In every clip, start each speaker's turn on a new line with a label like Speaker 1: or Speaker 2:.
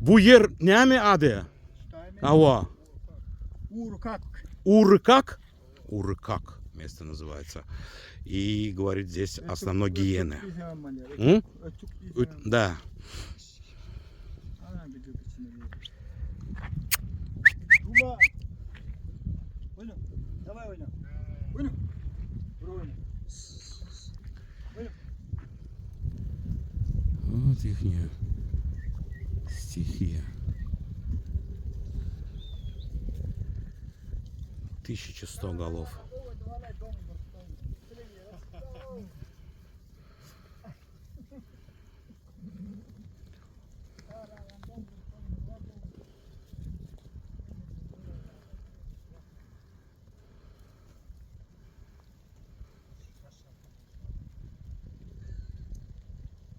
Speaker 1: Bu yer ne mi adı? Ава.
Speaker 2: Уркак.
Speaker 1: Урыкак. Урыкак место называется. И говорит, здесь основной гиены. М? Да.
Speaker 2: Дума. Oyna. Давай oyna. Oyna. Bro oyna. Oyna.
Speaker 1: Вот их стихия. 1100 голов.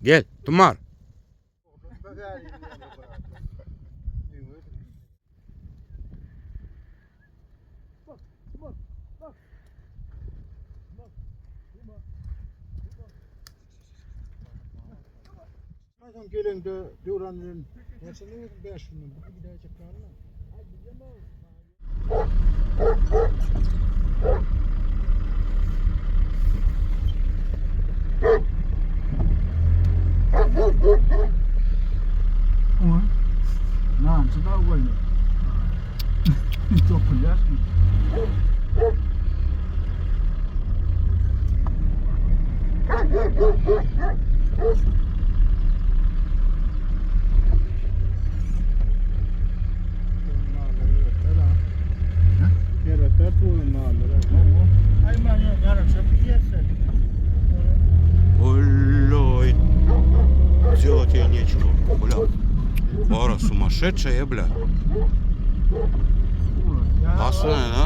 Speaker 1: Gel, Tumar.
Speaker 2: Sen gelin de duranın. Nasıl olur ben şunu? Bu gidecek karnına. Nam, сюда увольни. Топ, ясно?
Speaker 1: Ой, делать ей нечего, бля. Пара сумасшедшая, бля. Классная, да?